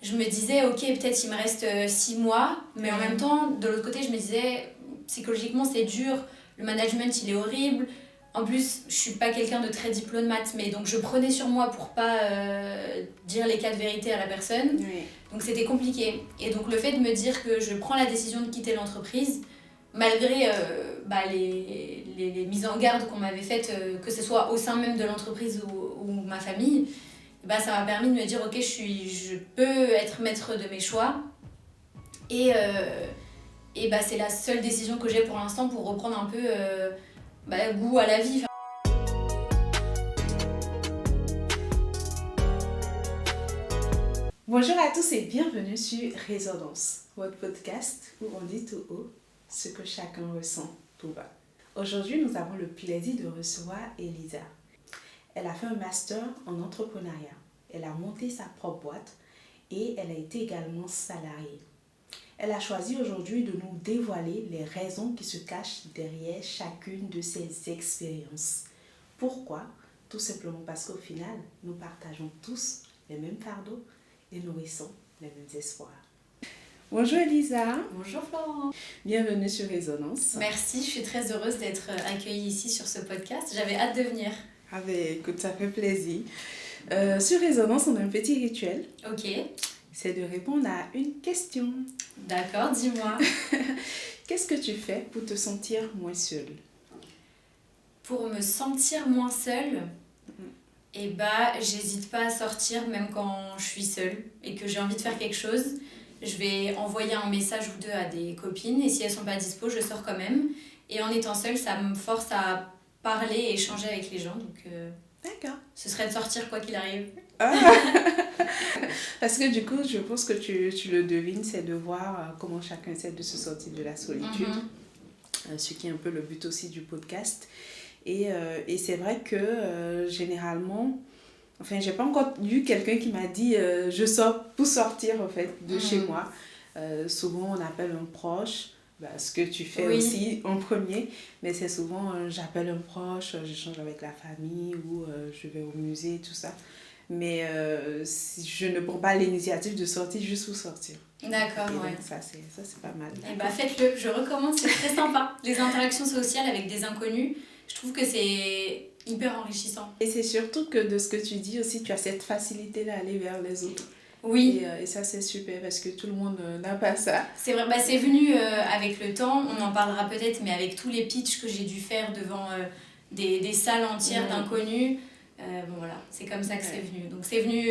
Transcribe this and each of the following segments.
je me disais, ok, peut-être il me reste 6 mois, mais en même temps, de l'autre côté, je me disais, psychologiquement, c'est dur, le management, il est horrible. En plus, je suis pas quelqu'un de très diplomate, mais donc je prenais sur moi pour pas dire les 4 vérités à la personne. Oui. Donc c'était compliqué. Et donc le fait de me dire que je prends la décision de quitter l'entreprise, malgré les mises en garde qu'on m'avait faites, que ce soit au sein même de l'entreprise ou ma famille, ça m'a permis de me dire, ok, je peux être maître de mes choix. Et c'est la seule décision que j'ai pour l'instant pour reprendre un peu goût à la vie. Bonjour à tous et bienvenue sur Résonance, votre podcast où on dit tout haut ce que chacun ressent tout bas. Aujourd'hui, nous avons le plaisir de recevoir Elisa. Elle a fait un master en entrepreneuriat. Elle a monté sa propre boîte et elle a été également salariée. Elle a choisi aujourd'hui de nous dévoiler les raisons qui se cachent derrière chacune de ses expériences. Pourquoi ? Tout simplement parce qu'au final, nous partageons tous les mêmes fardeaux et nourrissons les mêmes espoirs. Bonjour Elisa. Bonjour Florent. Bienvenue sur Résonance. Merci, je suis très heureuse d'être accueillie ici sur ce podcast. J'avais hâte de venir. Ah ben écoute, ça fait plaisir. Sur Résonance, on a un petit rituel. Ok. C'est de répondre à une question. D'accord, dis-moi. Qu'est-ce que tu fais pour te sentir moins seule ? Pour me sentir moins seule, j'hésite pas à sortir même quand je suis seule et que j'ai envie de faire quelque chose. Je vais envoyer un message ou deux à des copines et si elles sont pas dispo, je sors quand même. Et en étant seule, ça me force à parler et échanger avec les gens. Donc, D'accord. Ce serait de sortir quoi qu'il arrive. Parce que du coup, je pense que tu le devines, c'est de voir comment chacun essaie de se sortir de la solitude. Ce qui est un peu le but aussi du podcast. Et c'est vrai que généralement, enfin, j'ai pas encore eu quelqu'un qui m'a dit je sors pour sortir en fait de chez moi. Souvent, on appelle un proche, ce que tu fais aussi en premier, mais c'est souvent j'appelle un proche, j'échange avec la famille ou je vais au musée, tout ça. Mais je ne prends pas l'initiative de sortir juste pour sortir. D'accord, et ouais. Donc, ça, c'est pas mal. Faites-le, je recommande, c'est très sympa. Les interactions sociales avec des inconnus, je trouve que c'est hyper enrichissant. Et c'est surtout que de ce que tu dis aussi, tu as cette facilité-là à aller vers les autres. Oui. Et ça, c'est super parce que tout le monde n'a pas ça. C'est vrai, c'est venu avec le temps, on en parlera peut-être, mais avec tous les pitchs que j'ai dû faire devant des salles entières d'inconnus, voilà, c'est comme ça que c'est venu. Donc c'est venu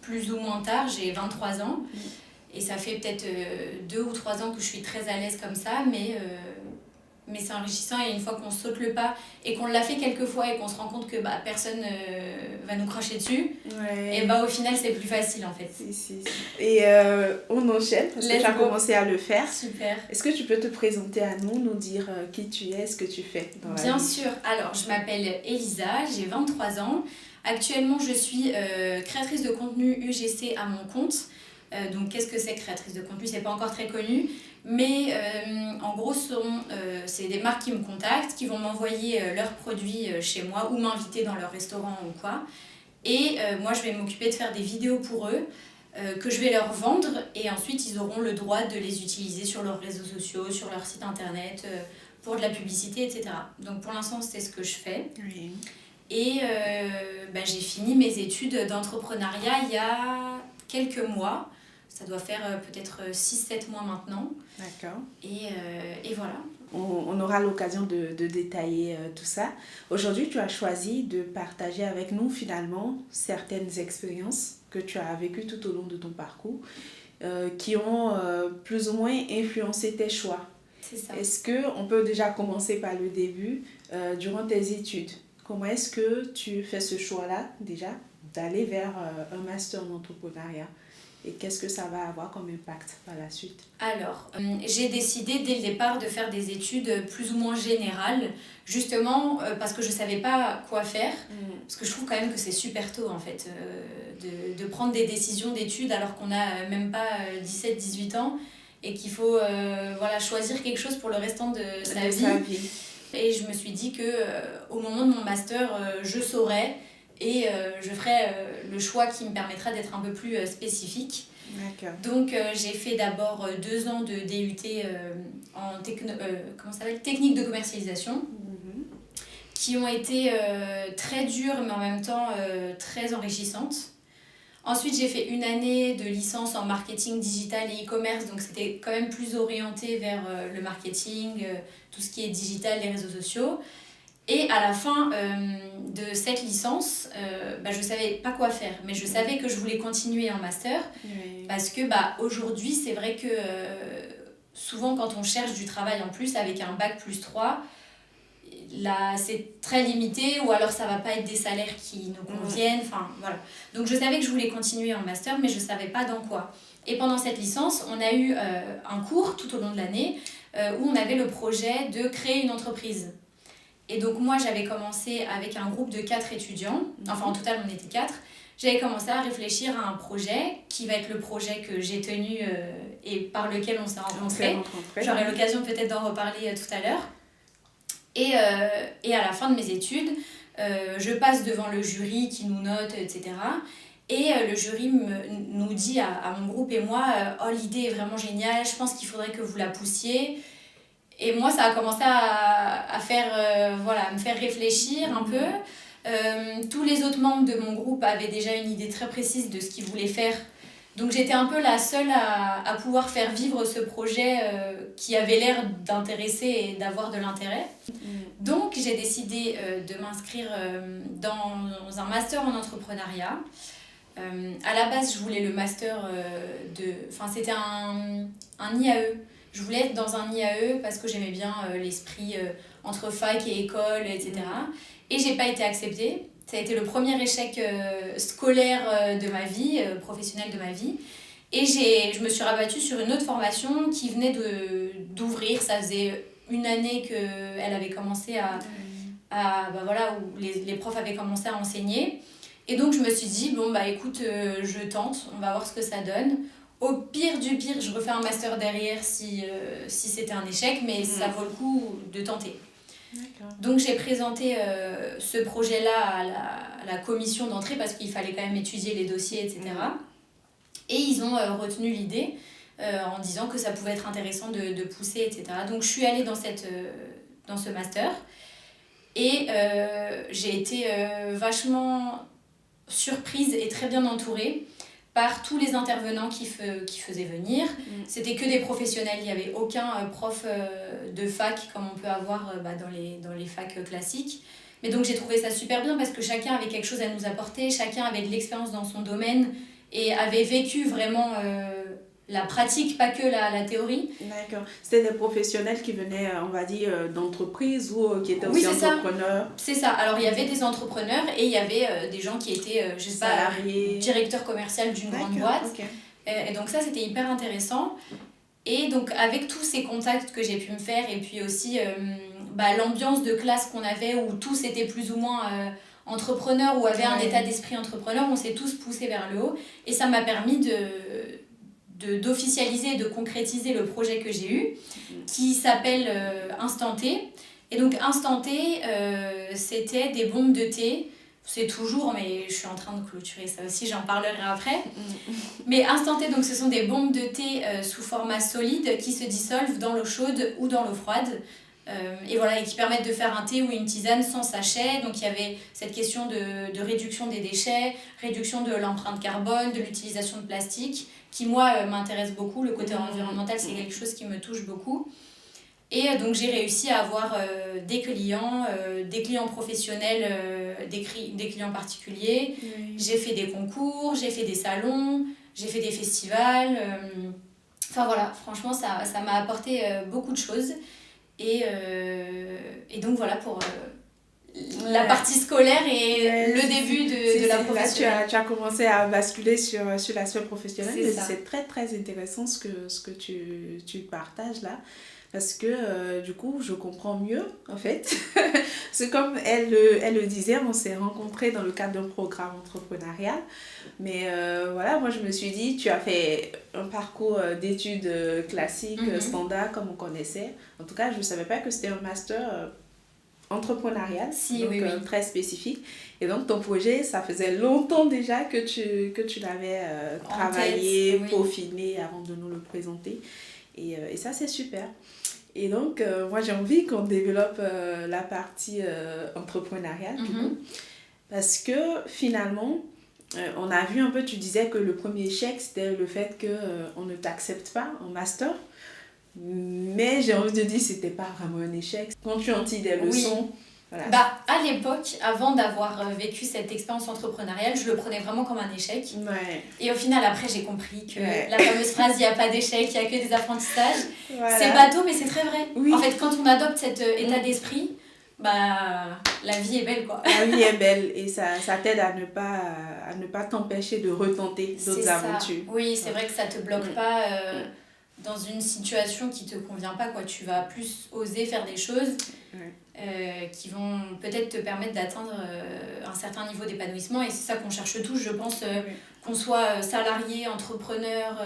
plus ou moins tard, j'ai 23 ans, et ça fait peut-être 2 ou 3 ans que je suis très à l'aise comme ça, mais c'est enrichissant et une fois qu'on saute le pas et qu'on l'a fait quelques fois et qu'on se rend compte que personne va nous cracher dessus, et au final c'est plus facile en fait. Si. Et on enchaîne parce que tu as commencé à le faire. Super. Est-ce que tu peux te présenter à nous dire qui tu es, ce que tu fais dans la vie ? Bien sûr. Alors je m'appelle Elisa, j'ai 23 ans. Actuellement je suis créatrice de contenu UGC à mon compte. Donc qu'est-ce que c'est créatrice de contenu ? C'est pas encore très connu. Mais en gros, c'est des marques qui me contactent, qui vont m'envoyer leurs produits chez moi ou m'inviter dans leur restaurant ou quoi. Et moi, je vais m'occuper de faire des vidéos pour eux que je vais leur vendre. Et ensuite, ils auront le droit de les utiliser sur leurs réseaux sociaux, sur leur site internet, pour de la publicité, etc. Donc pour l'instant, c'est ce que je fais. Oui. Et j'ai fini mes études d'entrepreneuriat il y a quelques mois. Ça doit faire peut-être 6-7 mois maintenant. D'accord. Et voilà. On aura l'occasion de détailler tout ça. Aujourd'hui, tu as choisi de partager avec nous finalement certaines expériences que tu as vécues tout au long de ton parcours qui ont plus ou moins influencé tes choix. C'est ça. Est-ce qu'on peut déjà commencer par le début, durant tes études ? Comment est-ce que tu fais ce choix-là déjà d'aller vers un master en entrepreneuriat ? Et qu'est-ce que ça va avoir comme impact par la suite ? Alors, j'ai décidé dès le départ de faire des études plus ou moins générales, justement parce que je ne savais pas quoi faire. Parce que je trouve quand même que c'est super tôt en fait, de prendre des décisions d'études alors qu'on n'a même pas 17-18 ans et qu'il faut choisir quelque chose pour le restant de sa vie. Et je me suis dit qu'au moment de mon master, je saurais et je ferai le choix qui me permettra d'être un peu plus spécifique. D'accord. Donc j'ai fait d'abord 2 ans de DUT en technique de commercialisation, qui ont été très dures mais en même temps très enrichissantes. Ensuite, j'ai fait 1 année de licence en marketing digital et e-commerce, donc c'était quand même plus orienté vers le marketing, tout ce qui est digital, les réseaux sociaux. Et à la fin de cette licence, je ne savais pas quoi faire, mais je savais que je voulais continuer en master, parce que aujourd'hui, c'est vrai que souvent quand on cherche du travail en plus avec un bac +3, là c'est très limité, ou alors ça va pas être des salaires qui nous conviennent, enfin voilà. Donc je savais que je voulais continuer en master, mais je savais pas dans quoi. Et pendant cette licence, on a eu un cours tout au long de l'année où on avait le projet de créer une entreprise. Et donc moi j'avais commencé avec un groupe de 4 étudiants, enfin en total on était 4. J'avais commencé à réfléchir à un projet qui va être le projet que j'ai tenu et par lequel on s'est rencontrés. J'aurai l'occasion peut-être d'en reparler tout à l'heure. Et à la fin de mes études, je passe devant le jury qui nous note, etc. Et le jury nous dit à mon groupe et moi « Oh, l'idée est vraiment géniale, je pense qu'il faudrait que vous la poussiez ». Et moi, ça a commencé à faire, me faire réfléchir un peu. Tous les autres membres de mon groupe avaient déjà une idée très précise de ce qu'ils voulaient faire. Donc j'étais un peu la seule à pouvoir faire vivre ce projet qui avait l'air d'intéresser et d'avoir de l'intérêt. Donc j'ai décidé de m'inscrire dans un master en entrepreneuriat. À la base, je voulais le master c'était un IAE. Je voulais être dans un IAE parce que j'aimais bien l'esprit entre fac et école, etc. Et j'ai pas été acceptée. Ça a été le premier échec scolaire de ma vie, professionnel de ma vie. Et je me suis rabattue sur une autre formation qui venait d'ouvrir. Ça faisait 1 année qu'elle avait commencé où les profs avaient commencé à enseigner. Et donc je me suis dit, écoute, je tente, on va voir ce que ça donne. Au pire du pire, je refais un master derrière si c'était un échec, mais ça vaut le coup de tenter. D'accord. Donc j'ai présenté ce projet-là à la commission d'entrée parce qu'il fallait quand même étudier les dossiers, etc. Et ils ont retenu l'idée en disant que ça pouvait être intéressant de pousser, etc. Donc je suis allée dans ce master et j'ai été vachement surprise et très bien entourée par tous les intervenants qui faisaient venir. C'était que des professionnels, il n'y avait aucun prof de fac comme on peut avoir dans les facs classiques. Mais donc j'ai trouvé ça super bien parce que chacun avait quelque chose à nous apporter, chacun avait de l'expérience dans son domaine et avait vécu vraiment la pratique, pas que la théorie. D'accord. C'était des professionnels qui venaient, on va dire, d'entreprises ou qui étaient aussi entrepreneurs. C'est ça. Alors, il y avait des entrepreneurs et il y avait des gens qui étaient, salariés, directeurs commerciaux d'une grande boîte. Okay. Et donc ça, c'était hyper intéressant. Et donc, avec tous ces contacts que j'ai pu me faire et puis aussi l'ambiance de classe qu'on avait où tous étaient plus ou moins entrepreneurs ou avaient un état d'esprit entrepreneur, on s'est tous poussés vers le haut. Et ça m'a permis d'officialiser et de concrétiser le projet que j'ai eu, qui s'appelle Instant T. Et donc Instant T, c'était des bombes de thé. C'est toujours, mais je suis en train de clôturer ça aussi, j'en parlerai après. Mais Instant T, donc ce sont des bombes de thé sous format solide qui se dissolvent dans l'eau chaude ou dans l'eau froide. Et qui permettent de faire un thé ou une tisane sans sachet. Donc il y avait cette question de réduction des déchets, réduction de l'empreinte carbone, de l'utilisation de plastique, qui moi m'intéresse beaucoup. Le côté environnemental, c'est quelque chose qui me touche beaucoup. Et donc j'ai réussi à avoir des clients professionnels, des clients particuliers. J'ai fait des concours, j'ai fait des salons, j'ai fait des festivals. Franchement, ça m'a apporté beaucoup de choses. Et donc voilà pour la partie scolaire et le début de la profession. Là, tu as commencé à basculer sur l'aspect professionnel, mais c'est très très intéressant ce que tu partages là. Parce que du coup, je comprends mieux en fait. C'est comme elle le disait, on s'est rencontrés dans le cadre d'un programme entrepreneurial. Mais moi je me suis dit, tu as fait un parcours d'études classiques, standard, comme on connaissait. En tout cas, je ne savais pas que c'était un master entrepreneurial, Si, donc oui, oui. très spécifique. Et donc ton projet, ça faisait longtemps déjà que tu l'avais En travaillé, tête, oui. peaufiné avant de nous le présenter. Et ça, c'est super. Et donc, moi, j'ai envie qu'on développe la partie entrepreneuriale, du coup. Parce que finalement, on a vu un peu, tu disais que le premier échec, c'était le fait qu'on ne t'accepte pas en master. Mais j'ai envie de dire que c'était pas vraiment un échec. Quand tu en tires des leçons, voilà. Bah, à l'époque, avant d'avoir vécu cette expérience entrepreneuriale, je le prenais vraiment comme un échec. Ouais. Et au final, après, j'ai compris que Ouais. la fameuse phrase « il n'y a pas d'échec, il n'y a que des apprentissages Voilà. C'est bateau, mais c'est très vrai. Oui. En fait, quand on adopte cet état d'esprit, bah, la vie est belle, quoi. La vie est belle et ça t'aide à ne pas t'empêcher de retenter d'autres aventures. Oui, c'est vrai que ça te bloque pas dans une situation qui te convient pas, quoi. Tu vas plus oser faire des choses qui vont peut-être te permettre d'atteindre un certain niveau d'épanouissement. Et c'est ça qu'on cherche tous, je pense, qu'on soit salarié, entrepreneur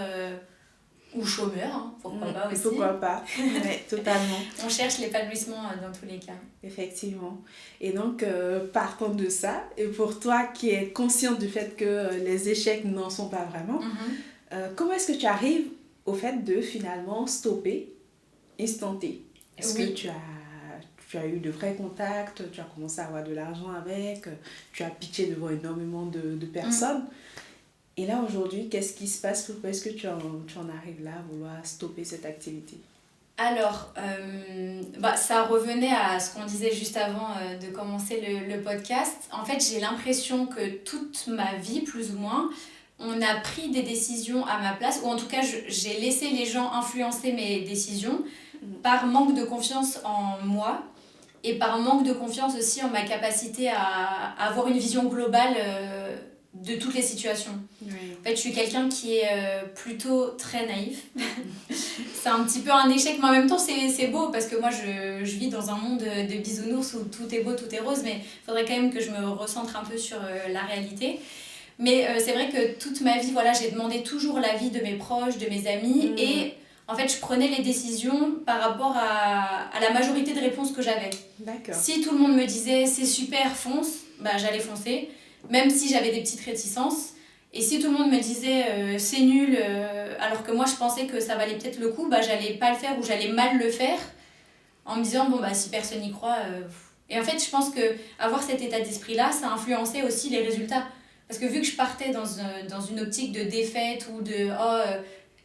ou chômeur, hein, pourquoi pas aussi. Pourquoi pas, ouais, totalement. On cherche l'épanouissement dans tous les cas. Effectivement. Et donc, partant de ça, et pour toi qui es consciente du fait que les échecs n'en sont pas vraiment, comment est-ce que tu arrives au fait de finalement stopper, instanter? Est-ce que tu as eu de vrais contacts, tu as commencé à avoir de l'argent avec, tu as pitché devant énormément de personnes. Et là, aujourd'hui, qu'est-ce qui se passe? Pourquoi est-ce que tu en arrives là à vouloir stopper cette activité? Alors, ça revenait à ce qu'on disait juste avant de commencer le podcast. En fait, j'ai l'impression que toute ma vie, plus ou moins, on a pris des décisions à ma place, ou en tout cas, j'ai laissé les gens influencer mes décisions par manque de confiance en moi et par manque de confiance aussi en ma capacité à avoir une vision globale de toutes les situations. Oui. En fait, je suis quelqu'un qui est plutôt très naïf. C'est un petit peu un échec, mais en même temps, c'est beau parce que moi, je vis dans un monde de bisounours où tout est beau, tout est rose, mais il faudrait quand même que je me recentre un peu sur la réalité. Mais c'est vrai que toute ma vie, voilà, j'ai demandé toujours l'avis de mes proches, de mes amis, et en fait, je prenais les décisions par rapport à la majorité de réponses que j'avais. D'accord. Si tout le monde me disait « c'est super, fonce », bah, j'allais foncer, même si j'avais des petites réticences. Et si tout le monde me disait c'est nul, alors que moi je pensais que ça valait peut-être le coup, bah, j'allais pas le faire ou j'allais mal le faire en me disant bon bah si personne n'y croit. Et en fait, je pense que avoir cet état d'esprit-là, ça influençait aussi les résultats. Parce que vu que je partais dans une optique de défaite ou de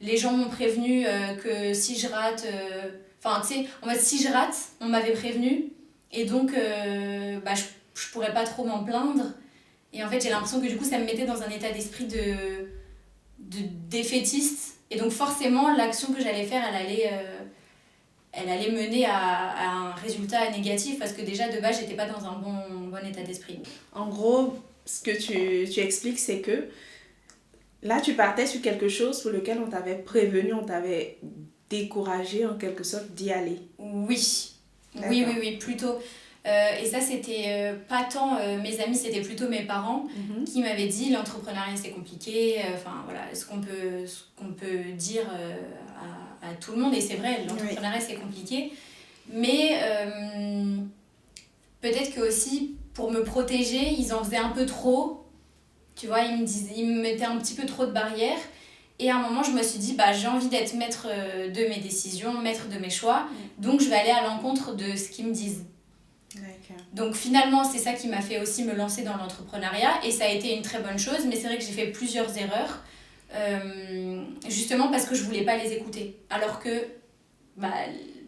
les gens m'ont prévenu que si je rate. Enfin, tu sais, en mode si je rate, on m'avait prévenu. Et donc, je pourrais pas trop m'en plaindre. Et en fait, j'ai l'impression que du coup, ça me mettait dans un état d'esprit de défaitiste. Et donc, forcément, l'action que j'allais faire, elle allait mener à un résultat négatif parce que déjà, de base, j'étais pas dans un bon état d'esprit. En gros, ce que tu expliques, c'est que là, tu partais sur quelque chose pour lequel on t'avait prévenu, on t'avait découragé en quelque sorte d'y aller. Oui, D'accord. oui, plutôt. Et ça, c'était pas tant mes amis, c'était plutôt mes parents qui m'avaient dit l'entrepreneuriat c'est compliqué. Enfin voilà, ce qu'on peut dire à tout le monde, et c'est vrai, l'entrepreneuriat c'est compliqué. Mais peut-être que aussi pour me protéger, ils en faisaient un peu trop. Tu vois, ils me mettaient un petit peu trop de barrières. Et à un moment, je me suis dit, bah, j'ai envie d'être maître de mes décisions, maître de mes choix. Donc, je vais aller à l'encontre de ce qu'ils me disent. D'accord. Donc, finalement, c'est ça qui m'a fait aussi me lancer dans l'entrepreneuriat. Et ça a été une très bonne chose. Mais c'est vrai que j'ai fait plusieurs erreurs. Justement parce que je ne voulais pas les écouter. Alors que, bah,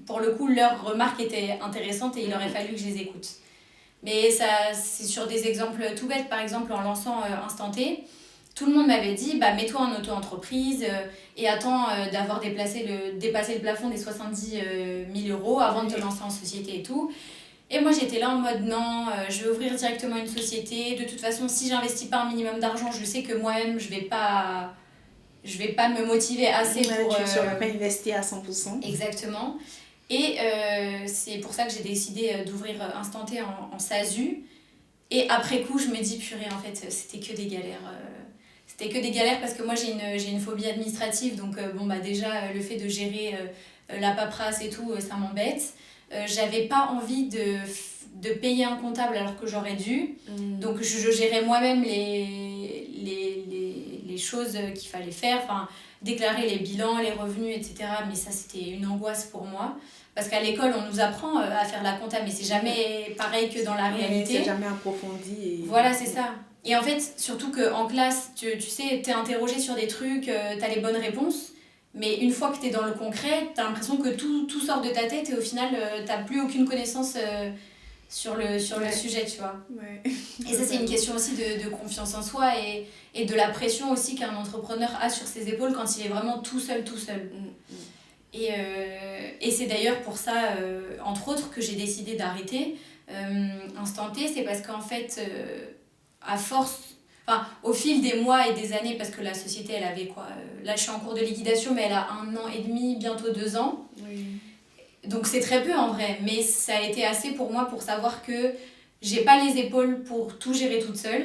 pour le coup, leurs remarques étaient intéressantes et il aurait fallu que je les écoute. Mais ça, c'est sur des exemples tout bêtes. Par exemple, en lançant Instant T, tout le monde m'avait dit bah, mets-toi en auto-entreprise et attends d'avoir dépassé le plafond des 70 000 € avant de te lancer en société et tout. Et moi j'étais là en mode non, je vais ouvrir directement une société. De toute façon, si j'investis pas un minimum d'argent, je sais que moi-même je vais pas me motiver assez pour. Tu ne seras pas investi à 100%. Exactement. Et c'est pour ça que j'ai décidé d'ouvrir Instant T en SASU. Et après coup, je me dis purée, en fait, c'était que des galères. C'était que des galères parce que moi j'ai une phobie administrative, donc déjà le fait de gérer la paperasse et tout, ça m'embête. J'avais pas envie de payer un comptable alors que j'aurais dû. Donc je gérais moi-même les choses qu'il fallait faire, enfin, déclarer les bilans, les revenus, etc. Mais ça, c'était une angoisse pour moi. Parce qu'à l'école, on nous apprend à faire la compta, mais c'est jamais pareil que dans la réalité. C'est jamais approfondi. Et... Voilà, c'est ça. Et en fait, surtout qu'en classe, tu sais, t'es interrogé sur des trucs, t'as les bonnes réponses, mais une fois que t'es dans le concret, t'as l'impression que tout sort de ta tête et au final, t'as plus aucune connaissance sur le sujet, tu vois. Ouais. Et ça, c'est une question aussi de confiance en soi et de la pression aussi qu'un entrepreneur a sur ses épaules quand il est vraiment tout seul. Et c'est d'ailleurs pour ça, entre autres, que j'ai décidé d'arrêter Instant T. C'est parce qu'en fait, à force, enfin, au fil des mois et des années, parce que la société, elle avait quoi là, je suis en cours de liquidation, mais elle a 1 an et demi, bientôt 2 ans. Oui. Donc c'est très peu en vrai, mais ça a été assez pour moi pour savoir que j'ai pas les épaules pour tout gérer toute seule.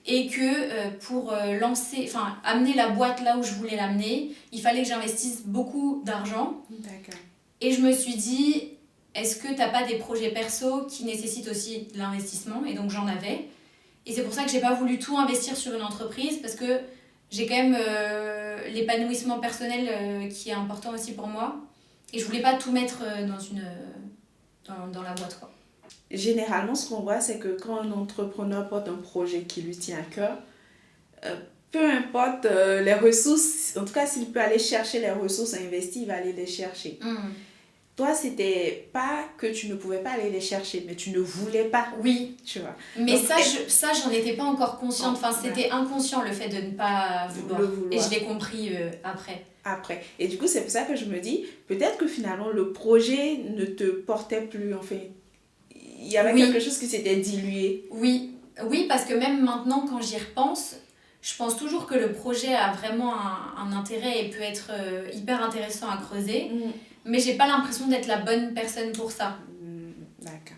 Et que pour amener la boîte là où je voulais l'amener, il fallait que j'investisse beaucoup d'argent. D'accord. Et je me suis dit, est-ce que t'as pas des projets perso qui nécessitent aussi de l'investissement? Et donc j'en avais. Et c'est pour ça que j'ai pas voulu tout investir sur une entreprise, parce que j'ai quand même l'épanouissement personnel qui est important aussi pour moi. Et je voulais pas tout mettre dans la boîte, quoi. Généralement, ce qu'on voit, c'est que quand un entrepreneur porte un projet qui lui tient à cœur, peu importe les ressources, en tout cas, s'il peut aller chercher les ressources investies, il va aller les chercher. Toi, c'était pas que tu ne pouvais pas aller les chercher, mais tu ne voulais pas. Oui. Tu vois. Mais donc, ça, j'en étais pas encore consciente. Enfin, c'était inconscient le fait de ne pas vouloir. Et je l'ai compris après. Et du coup, c'est pour ça que je me dis, peut-être que finalement, le projet ne te portait plus, enfin... Il y avait quelque chose qui s'était dilué. Oui, parce que même maintenant, quand j'y repense, je pense toujours que le projet a vraiment un intérêt et peut être hyper intéressant à creuser. Mais j'ai pas l'impression d'être la bonne personne pour ça. D'accord.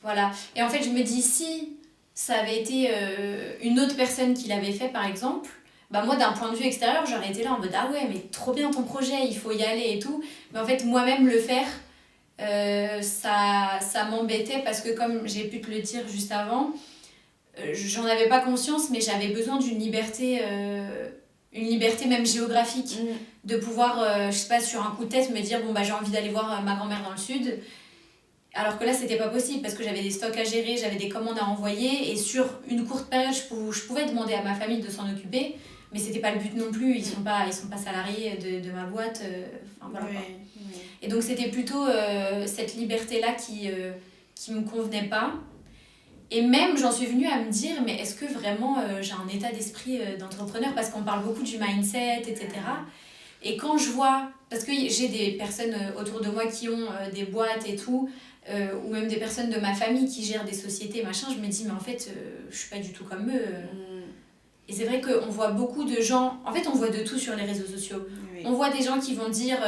Voilà. Et en fait, je me dis, si ça avait été une autre personne qui l'avait fait, par exemple, bah moi, d'un point de vue extérieur, j'aurais été là en mode, ah ouais, mais trop bien ton projet, il faut y aller et tout. Mais en fait, moi-même le faire... ça m'embêtait parce que comme j'ai pu te le dire juste avant, j'en avais pas conscience, mais j'avais besoin d'une liberté même géographique, de pouvoir, je sais pas, sur un coup de tête me dire bon bah j'ai envie d'aller voir ma grand-mère dans le sud, alors que là c'était pas possible parce que j'avais des stocks à gérer, j'avais des commandes à envoyer et sur une courte période je pouvais demander à ma famille de s'en occuper, mais c'était pas le but non plus, ils sont pas salariés de ma boîte, voilà. Et donc c'était plutôt cette liberté-là qui me convenait pas. Et même j'en suis venue à me dire, mais est-ce que vraiment j'ai un état d'esprit d'entrepreneur? Parce qu'on parle beaucoup du mindset, etc. Et quand je vois, parce que j'ai des personnes autour de moi qui ont des boîtes et tout, ou même des personnes de ma famille qui gèrent des sociétés, machin, je me dis, mais en fait, je suis pas du tout comme eux. Et c'est vrai qu'on voit beaucoup de gens, en fait on voit de tout sur les réseaux sociaux. Oui. On voit des gens qui vont dire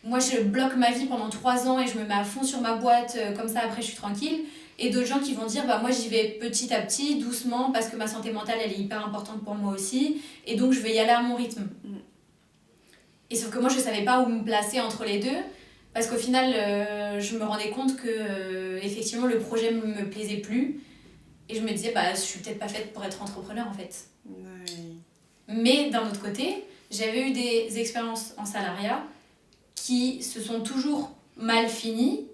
moi je bloque ma vie pendant 3 ans et je me mets à fond sur ma boîte, comme ça après je suis tranquille. Et d'autres gens qui vont dire bah moi j'y vais petit à petit, doucement, parce que ma santé mentale elle est hyper importante pour moi aussi, et donc je vais y aller à mon rythme. Et sauf que moi je savais pas où me placer entre les deux, parce qu'au final je me rendais compte que effectivement le projet me plaisait plus. Et je me disais, bah, je suis peut-être pas faite pour être entrepreneur en fait. Oui. Mais d'un autre côté, j'avais eu des expériences en salariat qui se sont toujours mal finies.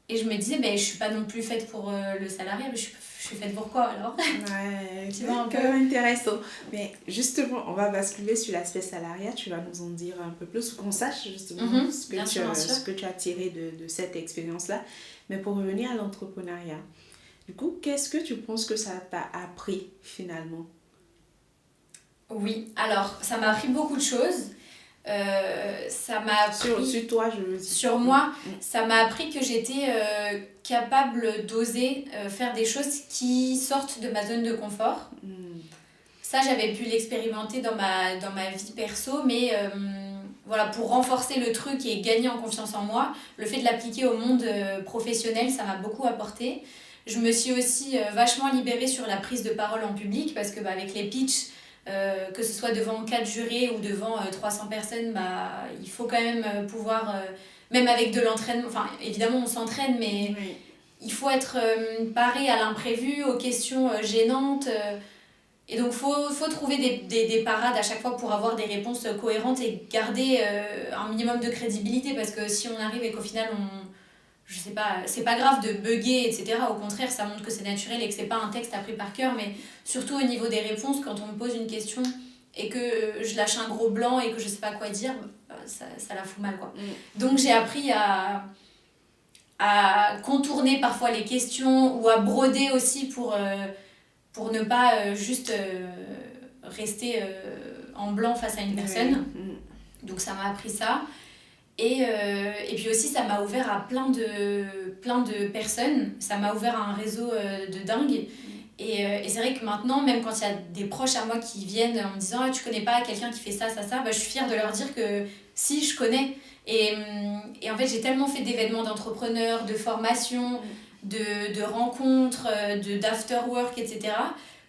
Et je me disais, bah, je suis pas non plus faite pour le salariat, mais je suis faite pour quoi alors? Ouais, c'est un peu intéressant. Mais justement, on va basculer sur l'aspect salariat. Tu vas nous en dire un peu plus, qu'on sache justement ce que tu as tiré de cette expérience-là. Mais pour revenir à l'entrepreneuriat, du coup, qu'est-ce que tu penses que ça t'a appris finalement? Oui, alors ça m'a appris beaucoup de choses. Ça m'a appris... Sur toi, je veux dire. Sur moi, ça m'a appris que j'étais capable d'oser faire des choses qui sortent de ma zone de confort. Ça, j'avais pu l'expérimenter dans ma vie perso, mais voilà, pour renforcer le truc et gagner en confiance en moi, le fait de l'appliquer au monde professionnel, ça m'a beaucoup apporté. Je me suis aussi vachement libérée sur la prise de parole en public parce que avec les pitchs, que ce soit devant 4 jurés ou devant 300 personnes, bah, il faut quand même pouvoir, même avec de l'entraînement, enfin évidemment on s'entraîne, mais Oui. il faut être paré à l'imprévu, aux questions gênantes. Et donc, faut trouver des parades à chaque fois pour avoir des réponses cohérentes et garder un minimum de crédibilité. Parce que si on arrive et qu'au final, je sais pas, c'est pas grave de bugger, etc. Au contraire, ça montre que c'est naturel et que c'est pas un texte appris par cœur. Mais surtout au niveau des réponses, quand on me pose une question et que je lâche un gros blanc et que je sais pas quoi dire, ça la fout mal, quoi. Donc, j'ai appris à contourner parfois les questions ou à broder aussi pour ne pas juste rester en blanc face à une personne. Oui. Donc ça m'a appris ça. Et puis aussi, ça m'a ouvert à plein de personnes. Ça m'a ouvert à un réseau de dingue. Et c'est vrai que maintenant, même quand il y a des proches à moi qui viennent en me disant ah, tu connais pas quelqu'un qui fait ça, bah, je suis fière de leur dire que si, je connais. Et en fait, j'ai tellement fait d'événements d'entrepreneurs, de formations, de rencontres, d'afterwork, etc.,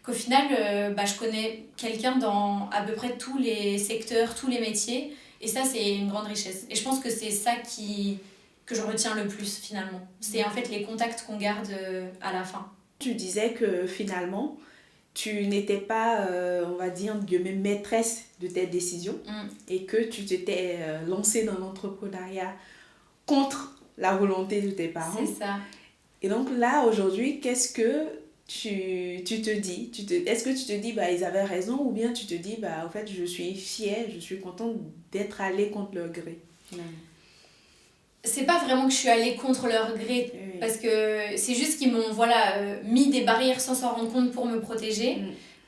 qu'au final, bah, je connais quelqu'un dans à peu près tous les secteurs, tous les métiers. Et ça, c'est une grande richesse. Et je pense que c'est ça que je retiens le plus, finalement. C'est en fait les contacts qu'on garde à la fin. Tu disais que finalement, tu n'étais pas, on va dire, même maîtresse de tes décisions et que tu t'étais lancée dans l'entrepreneuriat contre la volonté de tes parents. C'est ça. Et donc là, aujourd'hui, qu'est-ce que tu te dis est-ce que tu te dis, bah, ils avaient raison ou bien tu te dis, bah, en fait, je suis fière, je suis contente d'être allée contre leur gré, finalement. C'est pas vraiment que je suis allée contre leur gré, Oui. parce que c'est juste qu'ils m'ont mis des barrières sans s'en rendre compte pour me protéger,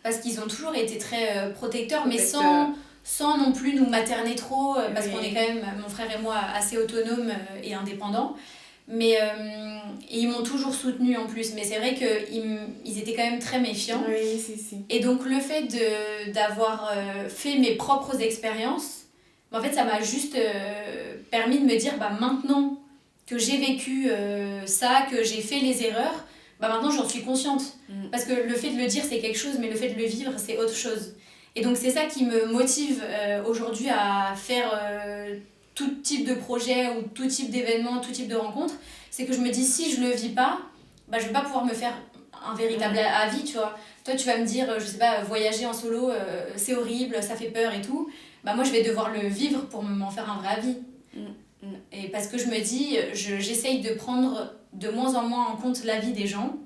parce qu'ils ont toujours été très protecteurs, mais sans non plus nous materner trop, parce qu'on est quand même, mon frère et moi, assez autonomes et indépendants. Mais et ils m'ont toujours soutenue en plus, mais c'est vrai qu'ils étaient quand même très méfiants. Oui, si. Et donc le fait d'avoir fait mes propres expériences, en fait, ça m'a juste permis de me dire, bah, maintenant que j'ai vécu ça, que j'ai fait les erreurs, bah, maintenant j'en suis consciente. Parce que le fait de le dire, c'est quelque chose, mais le fait de le vivre, c'est autre chose. Et donc c'est ça qui me motive aujourd'hui à faire tout type de projet ou tout type d'événement, tout type de rencontre. C'est que je me dis, si je le vis pas, bah, je vais pas pouvoir me faire un véritable avis, tu vois. Toi, tu vas me dire, je sais pas, voyager en solo, c'est horrible, ça fait peur et tout. Bah, moi, je vais devoir le vivre pour m'en faire un vrai avis. Et parce que je me dis, j'essaye de prendre de moins en moins en compte l'avis des gens.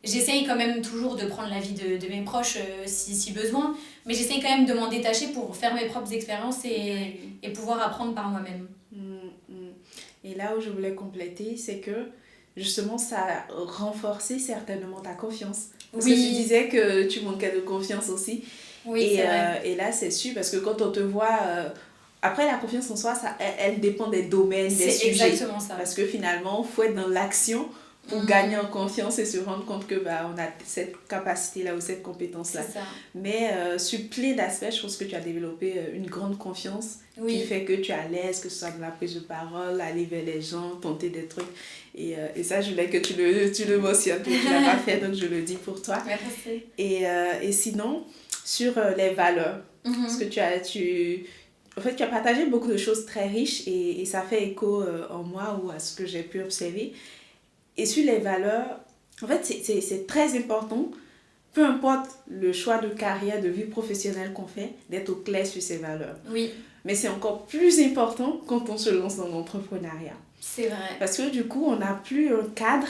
J'essaye quand même toujours de prendre l'avis de mes proches si besoin, mais j'essaye quand même de m'en détacher pour faire mes propres expériences et pouvoir apprendre par moi-même. Et là où je voulais compléter, c'est que justement ça a renforcé certainement ta confiance. Parce que tu disais que tu manquais de confiance aussi. Oui, c'est vrai. Et là c'est sûr, parce que quand on te voit... après la confiance en soi, elle dépend des domaines, des sujets. C'est exactement ça. Parce que finalement, il faut être dans l'action pour gagner en confiance et se rendre compte que bah, on a cette capacité-là ou cette compétence-là. C'est ça. Mais sur plein d'aspects, je pense que tu as développé une grande confiance qui fait que tu es à l'aise, que ce soit dans la prise de parole, aller vers les gens, tenter des trucs. Et ça, je voulais que tu le mentionnes. Tu ne l'as pas fait, donc je le dis pour toi. Merci. Et sinon, sur les valeurs, parce que tu as partagé beaucoup de choses très riches et ça fait écho en moi ou à ce que j'ai pu observer. Et sur les valeurs, en fait, c'est très important, peu importe le choix de carrière, de vie professionnelle qu'on fait, d'être au clair sur ses valeurs. Oui. Mais c'est encore plus important quand on se lance dans l'entrepreneuriat. C'est vrai. Parce que du coup, on n'a plus un cadre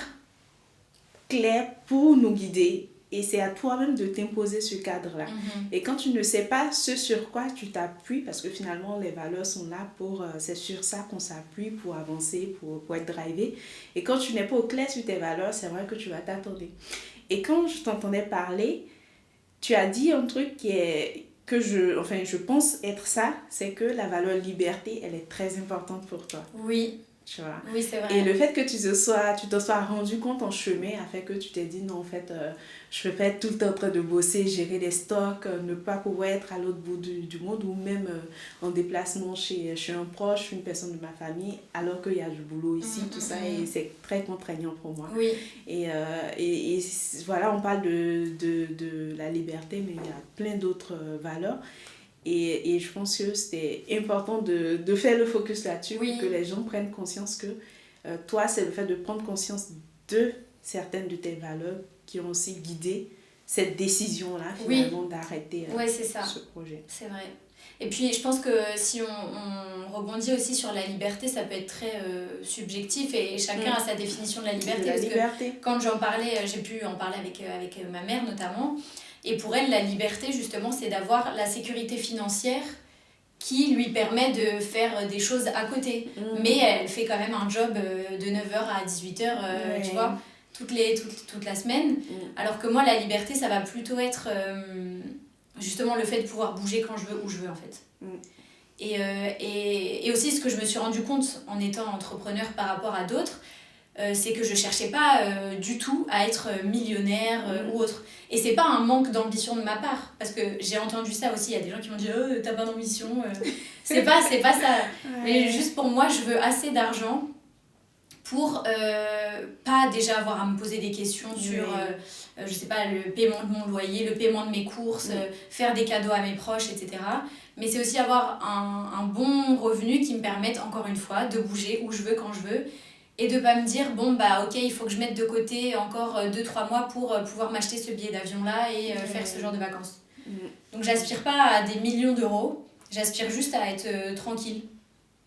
clair pour nous guider. Et c'est à toi-même de t'imposer ce cadre-là. Et quand tu ne sais pas ce sur quoi tu t'appuies, parce que finalement, les valeurs sont là c'est sur ça qu'on s'appuie pour avancer, pour être drivé. Et quand tu n'es pas au clair sur tes valeurs, c'est vrai que tu vas t'attendre. Et quand je t'entendais parler, tu as dit un truc que je pense être ça, c'est que la valeur liberté, elle est très importante pour toi. Oui, tu vois. Oui, c'est vrai. Et le fait que tu te sois rendu compte en chemin a fait que tu t'es dit non, en fait, je ne peux pas être tout le temps en train de bosser, gérer les stocks, ne pas pouvoir être à l'autre bout du monde ou même en déplacement chez un proche, une personne de ma famille, alors qu'il y a du boulot ici, tout ça, et c'est très contraignant pour moi. Oui. Et voilà, on parle de la liberté, mais il y a plein d'autres valeurs. Et je pense que c'était important de faire le focus là-dessus pour que les gens prennent conscience que toi, c'est le fait de prendre conscience de certaines de tes valeurs qui ont aussi guidé cette décision-là, finalement, d'arrêter ce projet. C'est vrai. Et puis, je pense que si on rebondit aussi sur la liberté, ça peut être très subjectif et chacun a sa définition de la liberté. Que quand j'en parlais, j'ai pu en parler avec ma mère notamment. Et pour elle, la liberté, justement, c'est d'avoir la sécurité financière qui lui permet de faire des choses à côté. Mais elle fait quand même un job de 9h à 18h, tu vois, toute la semaine. Alors que moi, la liberté, ça va plutôt être justement le fait de pouvoir bouger quand je veux, où je veux, en fait. Et aussi, ce que je me suis rendu compte en étant entrepreneur par rapport à d'autres, c'est que je cherchais pas du tout à être millionnaire ou autre. Et c'est pas un manque d'ambition de ma part, parce que j'ai entendu ça aussi, il y a des gens qui m'ont dit « Oh, t'as pas d'ambition ». C'est pas ça. Mais juste pour moi, je veux assez d'argent pour pas déjà avoir à me poser des questions sur, je sais pas, le paiement de mon loyer, le paiement de mes courses, faire des cadeaux à mes proches, etc. Mais c'est aussi avoir un bon revenu qui me permette, encore une fois, de bouger où je veux, quand je veux. Et de pas me dire, bon, bah ok, il faut que je mette de côté encore 2-3 mois pour pouvoir m'acheter ce billet d'avion-là et faire ce genre de vacances. Donc j'aspire pas à des millions d'euros, j'aspire juste à être tranquille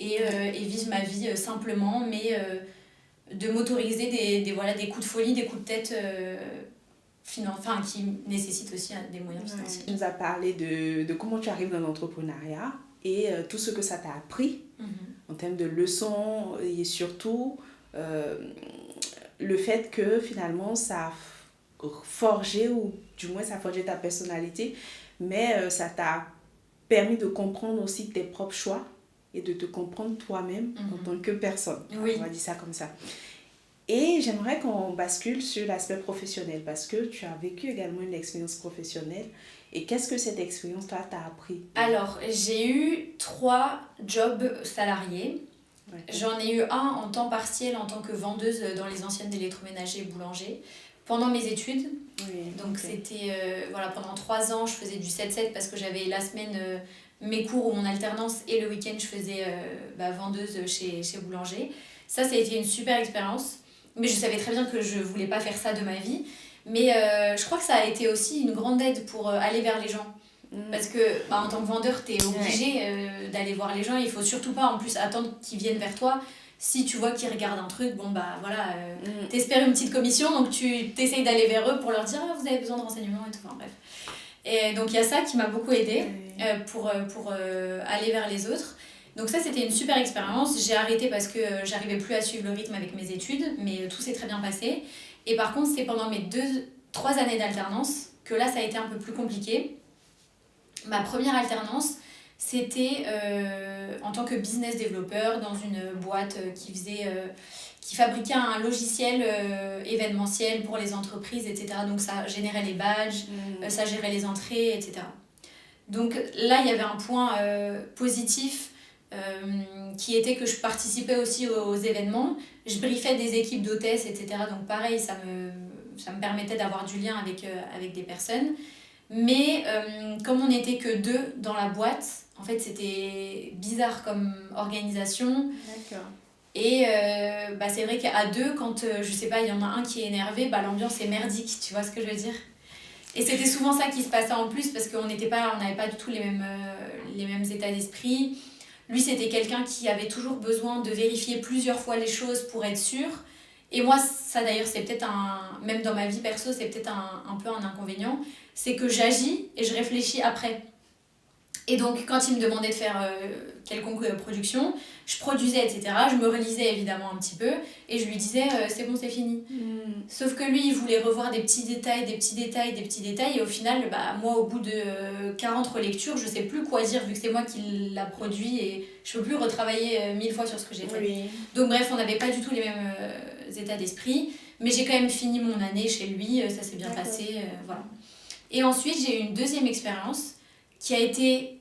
et vivre ma vie simplement, mais de m'autoriser des coups de folie, des coups de tête qui nécessitent aussi des moyens financiers. Tu nous as parlé de comment tu arrives dans l'entrepreneuriat et tout ce que ça t'a appris en termes de leçons et surtout le fait que finalement ça a forgé, ou du moins ça a forgé ta personnalité, mais ça t'a permis de comprendre aussi tes propres choix et de te comprendre toi-même en tant que personne. On va dire ça comme ça. Et j'aimerais qu'on bascule sur l'aspect professionnel parce que tu as vécu également une expérience professionnelle. Et qu'est-ce que cette expérience-là t'a appris? Alors, j'ai eu 3 jobs salariés. J'en ai eu un en temps partiel en tant que vendeuse dans les anciennes électroménagers et boulangers pendant mes études. Donc c'était pendant 3 ans je faisais du 7-7 parce que j'avais la semaine mes cours ou mon alternance et le week-end je faisais vendeuse chez boulanger. Ça a été une super expérience, mais je savais très bien que je voulais pas faire ça de ma vie. Mais je crois que ça a été aussi une grande aide pour aller vers les gens. Parce que en tant que vendeur, tu es obligé d'aller voir les gens. Il faut surtout pas en plus attendre qu'ils viennent vers toi. Si tu vois qu'ils regardent un truc, t'espères une petite commission, donc tu t'essayes d'aller vers eux pour leur dire vous avez besoin de renseignements et tout. Enfin, bref. Et donc il y a ça qui m'a beaucoup aidée pour aller vers les autres. Donc ça, c'était une super expérience. J'ai arrêté parce que j'arrivais plus à suivre le rythme avec mes études, mais tout s'est très bien passé. Et par contre, c'est pendant mes 3 années d'alternance que là, ça a été un peu plus compliqué. Ma première alternance, c'était en tant que business développeur dans une boîte qui fabriquait un logiciel événementiel pour les entreprises, etc. Donc ça générait les badges, ça gérait les entrées, etc. Donc là, il y avait un point positif qui était que je participais aussi aux événements. Je briefais des équipes d'hôtesses, etc. Donc pareil, ça me permettait d'avoir du lien avec des personnes. Mais comme on n'était que 2 dans la boîte, en fait c'était bizarre comme organisation. D'accord. Et c'est vrai qu'à 2, quand je sais pas, il y en a un qui est énervé, l'ambiance est merdique, tu vois ce que je veux dire? Et c'était souvent ça qui se passait en plus parce qu'on n'avait pas du tout les mêmes états d'esprit. Lui, c'était quelqu'un qui avait toujours besoin de vérifier plusieurs fois les choses pour être sûr. Et moi, ça d'ailleurs, c'est peut-être même dans ma vie perso, c'est peut-être un peu un inconvénient, c'est que j'agis et je réfléchis après. Et donc, quand il me demandait de faire quelconque production, je produisais, etc. Je me relisais évidemment un petit peu et je lui disais c'est bon, c'est fini. Sauf que lui, il voulait revoir des petits détails, des petits détails, des petits détails. Et au final, moi, au bout de 40 relectures, je sais plus quoi dire vu que c'est moi qui l'a produit et je peux plus retravailler 1000 fois sur ce que j'ai fait. Oui. Donc, bref, on n'avait pas du tout les mêmes états d'esprit. Mais j'ai quand même fini mon année chez lui, ça s'est bien passé. Voilà. Et ensuite, j'ai eu une deuxième expérience qui a été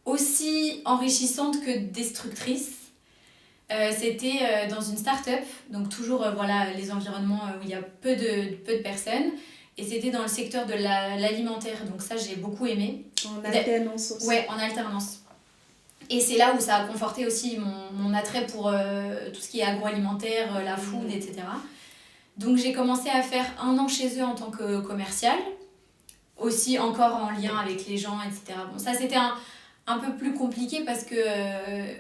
aussi enrichissante que destructrice. C'était dans une start-up, donc toujours voilà, les environnements où il y a peu de personnes. Et c'était dans le secteur de l'alimentaire, donc ça j'ai beaucoup aimé. En alternance aussi. Ouais, en alternance. Et c'est là où ça a conforté aussi mon attrait pour tout ce qui est agroalimentaire, la food, etc. Donc j'ai commencé à faire 1 an chez eux en tant que commercial, aussi encore en lien avec les gens, etc. Bon, ça c'était un peu plus compliqué parce que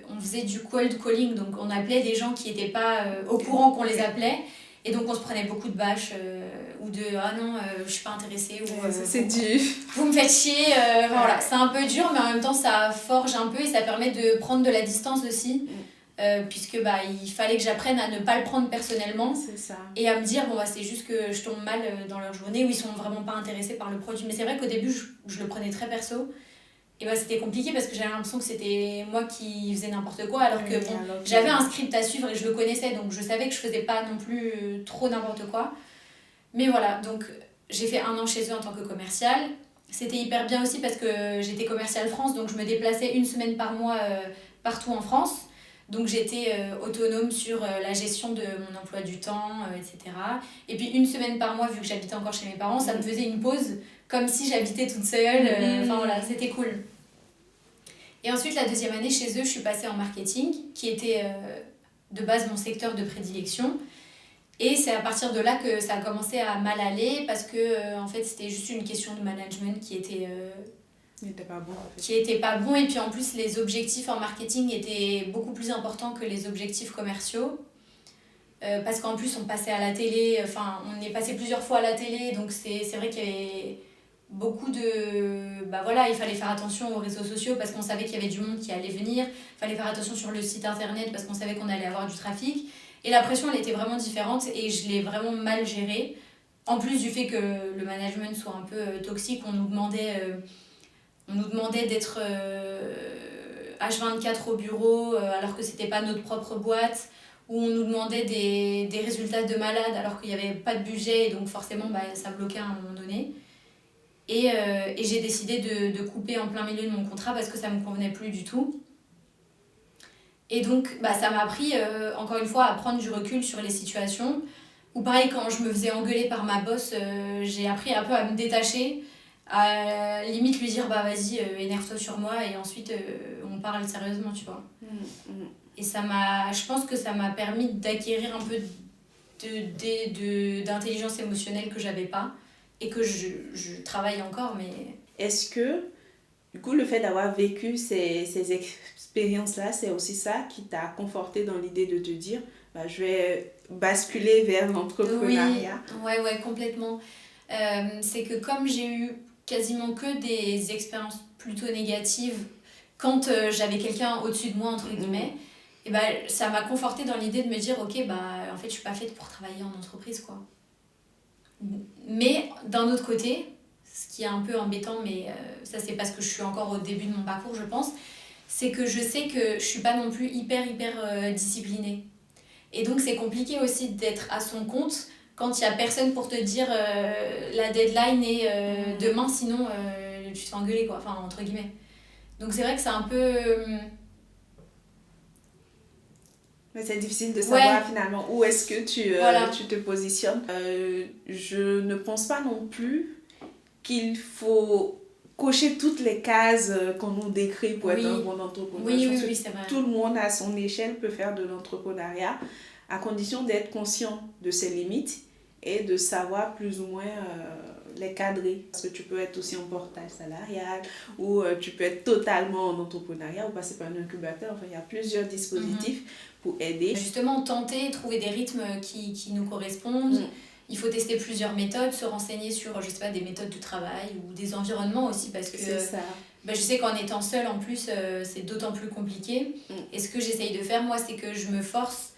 on faisait du cold calling, donc on appelait des gens qui n'étaient pas au courant qu'on les appelait. Et donc on se prenait beaucoup de bâches ou de ah non, je suis pas intéressée. Ou, c'est dur. Vous me faites chier. Voilà, c'est un peu dur, mais en même temps ça forge un peu et ça permet de prendre de la distance aussi. Puisque il fallait que j'apprenne à ne pas le prendre personnellement. C'est ça. Et à me dire, c'est juste que je tombe mal dans leur journée où ils sont vraiment pas intéressés par le produit. Mais c'est vrai qu'au début, je le prenais très perso. Et c'était compliqué parce que j'avais l'impression que c'était moi qui faisais n'importe quoi alors que j'avais un script à suivre et je le connaissais donc je savais que je faisais pas non plus trop n'importe quoi. Mais voilà, donc j'ai fait 1 an chez eux en tant que commercial. C'était hyper bien aussi parce que j'étais commerciale France, donc je me déplaçais 1 semaine par mois partout en France. Donc j'étais autonome sur la gestion de mon emploi du temps, etc. Et puis 1 semaine par mois, vu que j'habitais encore chez mes parents, ça me faisait une pause comme si j'habitais toute seule. Enfin voilà, c'était cool. Et ensuite, la deuxième année chez eux, je suis passée en marketing, qui était de base mon secteur de prédilection. Et c'est à partir de là que ça a commencé à mal aller parce que en fait, c'était juste une question de management qui était pas bon, en fait. Qui était pas bon. Et puis en plus, les objectifs en marketing étaient beaucoup plus importants que les objectifs commerciaux. Parce qu'en plus, on passait à la télé, on est passé plusieurs fois à la télé, donc c'est vrai qu'il y avait beaucoup de... il fallait faire attention aux réseaux sociaux parce qu'on savait qu'il y avait du monde qui allait venir. Il fallait faire attention sur le site internet parce qu'on savait qu'on allait avoir du trafic. Et la pression, elle était vraiment différente et je l'ai vraiment mal gérée. En plus du fait que le management soit un peu toxique, on nous demandait d'être H24 au bureau alors que c'était pas notre propre boîte. Où on nous demandait des résultats de malade alors qu'il n'y avait pas de budget et donc forcément ça bloquait à un moment donné. Et j'ai décidé de couper en plein milieu de mon contrat parce que ça ne me convenait plus du tout. Et donc ça m'a appris encore une fois à prendre du recul sur les situations où pareil quand je me faisais engueuler par ma boss, j'ai appris un peu à me détacher, à limite lui dire vas-y énerve-toi sur moi et ensuite on parle sérieusement, tu vois. Et je pense que ça m'a permis d'acquérir un peu d'intelligence émotionnelle que j'avais pas et que je travaille encore. Mais est-ce que du coup le fait d'avoir vécu ces expériences-là, c'est aussi ça qui t'a conforté dans l'idée de te dire je vais basculer vers l'entrepreneuriat? Oui, ouais, complètement. C'est que comme j'ai eu quasiment que des expériences plutôt négatives quand j'avais quelqu'un au-dessus de moi, entre guillemets, et ça m'a confortée dans l'idée de me dire ok, en fait, je suis pas faite pour travailler en entreprise, quoi. Mais d'un autre côté, ce qui est un peu embêtant, mais ça c'est parce que je suis encore au début de mon parcours, je pense, c'est que je sais que je suis pas non plus hyper disciplinée. Et donc c'est compliqué aussi d'être à son compte quand il y a personne pour te dire la deadline est demain, sinon tu te fais engueuler, quoi, enfin entre guillemets. Donc c'est vrai que c'est un peu... Mais c'est difficile de savoir finalement où est-ce que tu te positionnes. Je ne pense pas non plus qu'il faut cocher toutes les cases qu'on nous décrit pour être un bon entrepreneur. Oui, c'est vrai. Tout le monde à son échelle peut faire de l'entrepreneuriat à condition d'être conscient de ses limites et de savoir plus ou moins les cadrer. Parce que tu peux être aussi en portage salarial ou tu peux être totalement en entrepreneuriat ou passer par un incubateur. Enfin, il y a plusieurs dispositifs pour aider. Justement, tenter, trouver des rythmes qui nous correspondent. Il faut tester plusieurs méthodes, se renseigner sur, je sais pas, des méthodes de travail ou des environnements aussi parce que je sais qu'en étant seule, en plus, c'est d'autant plus compliqué. Et ce que j'essaye de faire, moi, c'est que je me force,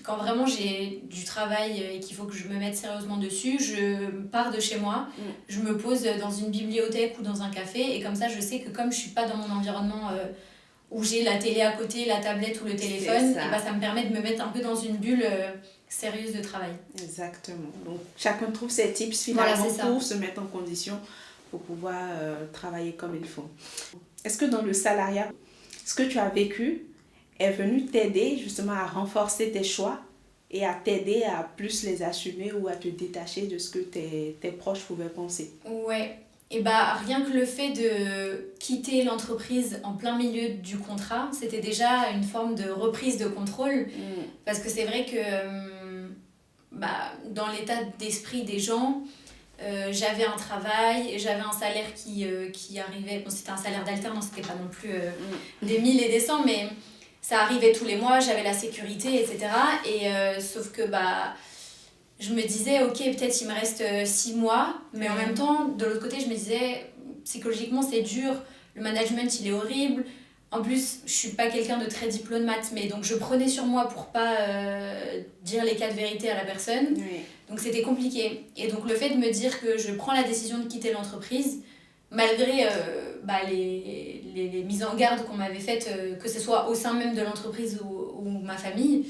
quand vraiment j'ai du travail et qu'il faut que je me mette sérieusement dessus, je pars de chez moi, je me pose dans une bibliothèque ou dans un café, et comme ça, je sais que comme je suis pas dans mon environnement où j'ai la télé à côté, la tablette ou le téléphone, et ça me permet de me mettre un peu dans une bulle sérieuse de travail. Exactement. Donc, chacun trouve ses tips finalement pour se mettre en condition pour pouvoir travailler comme il faut. Est-ce que dans le salariat, ce que tu as vécu est venu t'aider justement à renforcer tes choix et à t'aider à plus les assumer ou à te détacher de ce que tes proches pouvaient penser? Ouais. Et rien que le fait de quitter l'entreprise en plein milieu du contrat, c'était déjà une forme de reprise de contrôle. Parce que c'est vrai que dans l'état d'esprit des gens, j'avais un travail, j'avais un salaire qui arrivait. Bon, c'était un salaire d'alternance, c'était pas non plus des 1000 et des 100, mais ça arrivait tous les mois, j'avais la sécurité, etc. Et sauf que je me disais, ok, peut-être il me reste 6 mois, mais en même temps, de l'autre côté, je me disais, psychologiquement, c'est dur, le management, il est horrible. En plus, je suis pas quelqu'un de très diplomate, mais donc je prenais sur moi pour pas dire les cas de vérité à la personne. Oui. Donc c'était compliqué. Et donc le fait de me dire que je prends la décision de quitter l'entreprise, malgré les mises en garde qu'on m'avait faites, que ce soit au sein même de l'entreprise ou ma famille,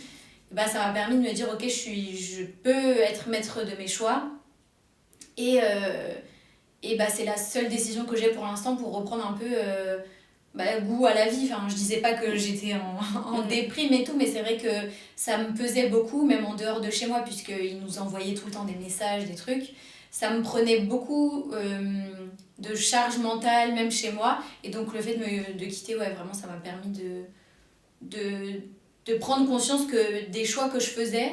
ça m'a permis de me dire, ok, je peux être maître de mes choix. Et c'est la seule décision que j'ai pour l'instant pour reprendre un peu goût à la vie. Enfin, je disais pas que j'étais en déprime et tout, mais c'est vrai que ça me pesait beaucoup, même en dehors de chez moi, puisqu'ils nous envoyaient tout le temps des messages, des trucs. Ça me prenait beaucoup de charge mentale, même chez moi. Et donc le fait de quitter, vraiment, ça m'a permis de prendre conscience que des choix que je faisais,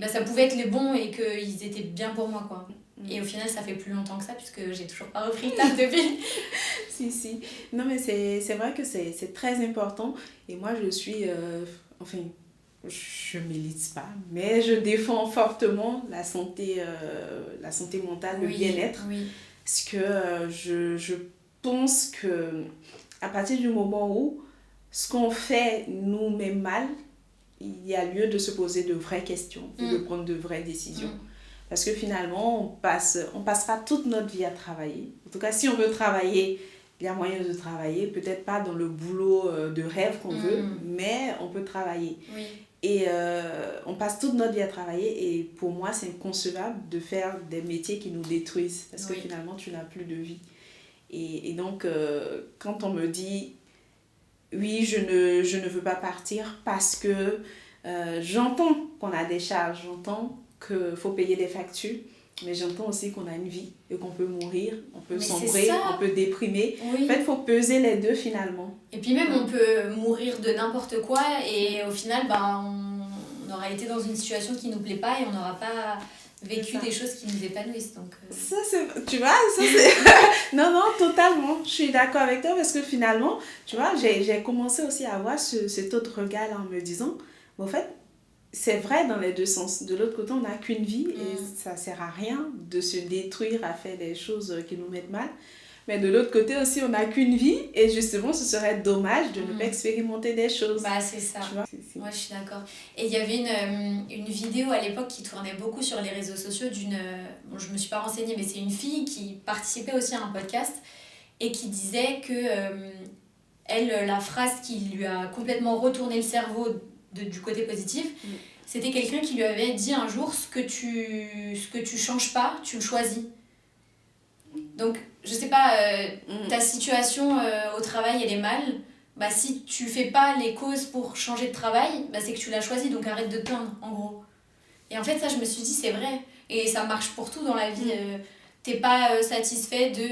ça pouvait être les bons et qu'ils étaient bien pour moi, quoi. Et au final, ça fait plus longtemps que ça, puisque j'ai toujours pas repris le taf depuis. Si. Non, mais c'est vrai que c'est très important. Et moi, je suis... je milite pas, mais je défends fortement la santé mentale, le bien-être. Oui. Parce que je pense que à partir du moment où ce qu'on fait nous met mal, il y a lieu de se poser de vraies questions et de prendre de vraies décisions. Parce que finalement, on passera toute notre vie à travailler. En tout cas, si on veut travailler, il y a moyen de travailler. Peut-être pas dans le boulot de rêve qu'on veut, mais on peut travailler. Oui. Et on passe toute notre vie à travailler. Et pour moi, c'est inconcevable de faire des métiers qui nous détruisent. Parce que finalement, tu n'as plus de vie. Et donc, quand on me dit, oui, je ne veux pas partir parce que j'entends qu'on a des charges, j'entends qu'il faut payer des factures, mais j'entends aussi qu'on a une vie et qu'on peut mourir, on peut sombrer, on peut déprimer. En fait, il faut peser les deux finalement. Et puis même, on peut mourir de n'importe quoi et au final, on aura été dans une situation qui ne nous plaît pas et on n'aura pas vécu des choses qui nous épanouissent. Donc, Ça, c'est... Tu vois, ça, c'est... non, totalement. Je suis d'accord avec toi parce que finalement, tu vois, j'ai commencé aussi à avoir cet autre regard en me disant, en fait, c'est vrai dans les deux sens. De l'autre côté, on n'a qu'une vie et ça sert à rien de se détruire à faire des choses qui nous mettent mal. Mais de l'autre côté aussi, on n'a qu'une vie et justement, ce serait dommage de ne pas expérimenter des choses. C'est ça. Tu vois? Moi, je suis d'accord. Et il y avait une vidéo à l'époque qui tournait beaucoup sur les réseaux sociaux d'une... Bon, je me suis pas renseignée, mais c'est une fille qui participait aussi à un podcast et qui disait que la phrase qui lui a complètement retourné le cerveau du côté positif, c'était quelqu'un qui lui avait dit un jour, ce que tu changes pas, tu le choisis. Donc, je sais pas, ta situation au travail, elle est mal. Si tu fais pas les causes pour changer de travail, c'est que tu l'as choisi, donc arrête de te plaindre, en gros. Et en fait, ça, je me suis dit, c'est vrai. Et ça marche pour tout dans la vie. T'es pas satisfait de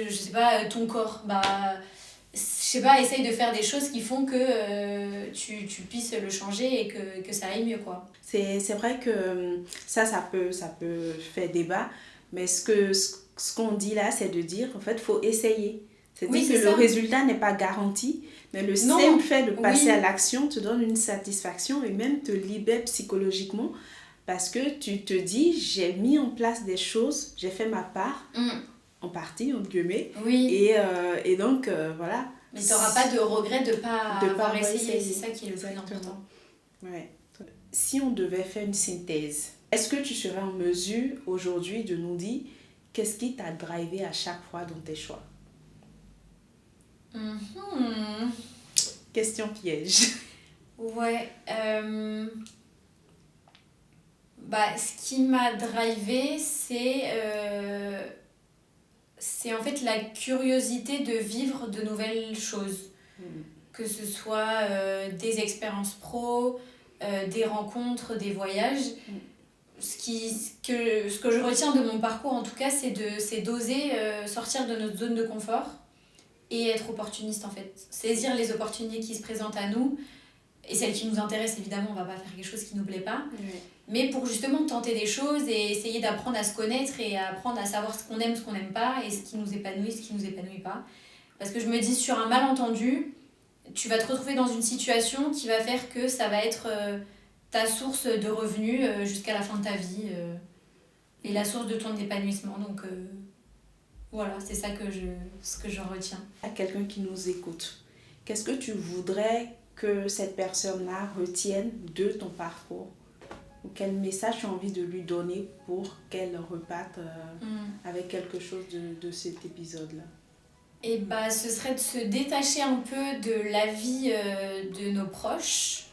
je sais pas, ton corps. Je sais pas, essaye de faire des choses qui font que tu puisses le changer et que ça aille mieux, quoi. C'est vrai que ça peut faire débat, mais ce qu'on dit là, c'est de dire, en fait, il faut essayer. C'est-à-dire que le résultat n'est pas garanti, mais le simple fait de passer à l'action te donne une satisfaction et même te libère psychologiquement parce que tu te dis, j'ai mis en place des choses, j'ai fait ma part, en partie, entre guillemets. Oui. Et donc, voilà. Mais tu n'auras pas de regret de ne pas avoir essayé, essayer. c'est ça qui est le plus important. Ouais. Si on devait faire une synthèse, est-ce que tu serais en mesure aujourd'hui de nous dire qu'est-ce qui t'a drivé à chaque fois dans tes choix? Question piège. Ouais. Ce qui m'a drivé, c'est en fait la curiosité de vivre de nouvelles choses. Que ce soit des expériences pro, des rencontres, des voyages. Ce que je retiens de mon parcours, en tout cas, c'est d'oser sortir de notre zone de confort et être opportuniste, en fait. Saisir les opportunités qui se présentent à nous. Et celles qui nous intéressent, évidemment, on ne va pas faire quelque chose qui ne nous plaît pas. Mais pour justement tenter des choses et essayer d'apprendre à se connaître et à apprendre à savoir ce qu'on aime, ce qu'on n'aime pas, et ce qui nous épanouit, ce qui ne nous épanouit pas. Parce que je me dis, sur un malentendu, tu vas te retrouver dans une situation qui va faire que ça va être ta source de revenus jusqu'à la fin de ta vie et la source de ton épanouissement. Donc voilà, c'est ça ce que j'en retiens. À quelqu'un qui nous écoute, qu'est-ce que tu voudrais que cette personne-là retienne de ton parcours? Ou quel message tu as envie de lui donner pour qu'elle reparte avec quelque chose de cet épisode-là? Et ce serait de se détacher un peu de la vie de nos proches.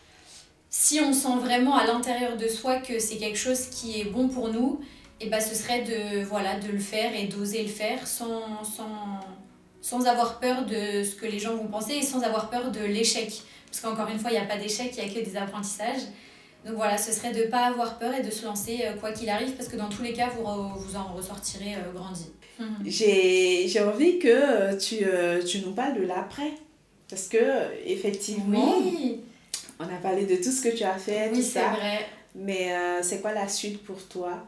Si on sent vraiment à l'intérieur de soi que c'est quelque chose qui est bon pour nous, et ce serait de le faire et d'oser le faire sans avoir peur de ce que les gens vont penser et sans avoir peur de l'échec. Parce qu'encore une fois, il n'y a pas d'échec, il n'y a que des apprentissages. Donc voilà, ce serait de ne pas avoir peur et de se lancer quoi qu'il arrive, parce que dans tous les cas, vous en ressortirez grandi. J'ai envie que tu nous parles de l'après. Parce que, effectivement, oui. On a parlé de tout ce que tu as fait, oui, tout ça. Oui, c'est vrai. Mais c'est quoi la suite pour toi?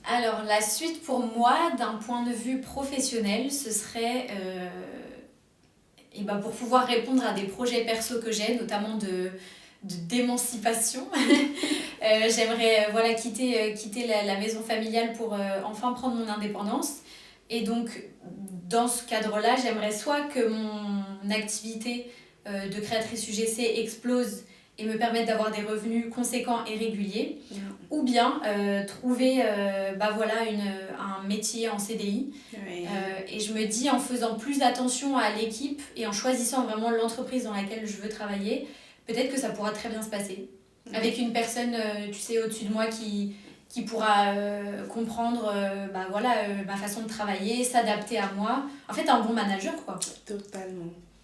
Alors, la suite pour moi, d'un point de vue professionnel, ce serait pour pouvoir répondre à des projets perso que j'ai, notamment d'émancipation. J'aimerais quitter la maison familiale pour enfin prendre mon indépendance. Et donc, dans ce cadre-là, j'aimerais soit que mon activité de créatrice UGC explose et me permette d'avoir des revenus conséquents et réguliers, ou bien trouver un métier en CDI. Et je me dis, en faisant plus attention à l'équipe et en choisissant vraiment l'entreprise dans laquelle je veux travailler, peut-être que ça pourra très bien se passer. Avec une personne, au-dessus de moi qui pourra comprendre ma façon de travailler, s'adapter à moi. En fait, un bon manager, quoi.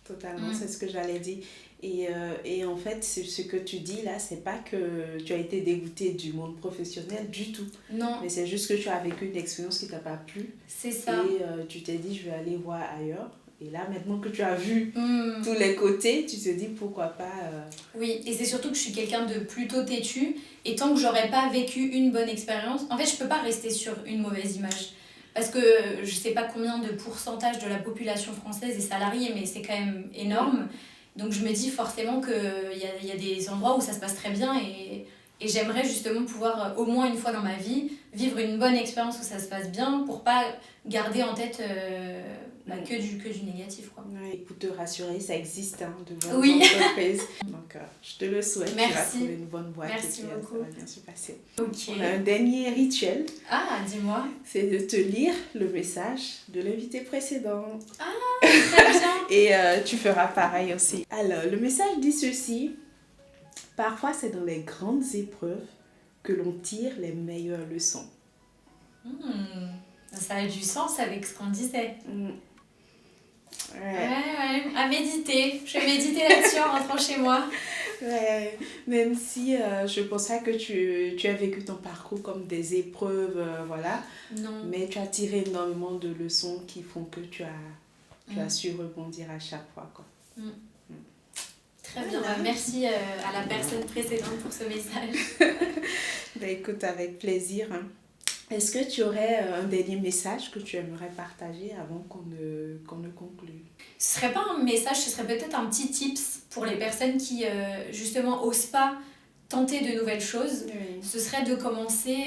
Totalement, c'est ce que j'allais dire. Et en fait, ce que tu dis là, c'est pas que tu as été dégoûtée du monde professionnel du tout. Non. Mais c'est juste que tu as vécu une expérience qui t'a pas plu. C'est ça. Et tu t'es dit, je vais aller voir ailleurs. Et là, maintenant que tu as vu tous les côtés, tu te dis pourquoi pas... Oui, et c'est surtout que je suis quelqu'un de plutôt têtu. Et tant que j'aurais pas vécu une bonne expérience, en fait, je peux pas rester sur une mauvaise image. Parce que je sais pas combien de pourcentage de la population française est salariée, mais c'est quand même énorme. Donc je me dis forcément qu'il y a des endroits où ça se passe très bien et j'aimerais justement pouvoir, au moins une fois dans ma vie, vivre une bonne expérience où ça se passe bien pour pas garder en tête que du négatif, quoi. Ouais, pour te rassurer, ça existe de bonnes entreprises. Donc je te le souhaite. Merci. Tu vas trouver une bonne boîte. Merci beaucoup. Ça va bien se passer. Okay. On a un dernier rituel. Ah, dis-moi. C'est de te lire le message de l'invité précédent. Ah, très bien. Et tu feras pareil aussi. Alors, le message dit ceci. Parfois, c'est dans les grandes épreuves que l'on tire les meilleures leçons. Ça a du sens avec ce qu'on disait. Ouais. À méditer. Je vais méditer là-dessus en rentrant chez moi. Ouais, même si je pense pas que tu as vécu ton parcours comme des épreuves, voilà. Non. Mais tu as tiré énormément de leçons qui font que tu as su rebondir à chaque fois, quoi. Très bien, merci à la personne précédente pour ce message. Écoute, avec plaisir. Est-ce que tu aurais un dernier message que tu aimerais partager avant qu'on ne conclue? Ce serait pas un message, ce serait peut-être un petit tips pour les personnes qui justement osent pas tenter de nouvelles choses. Oui. Ce serait de commencer,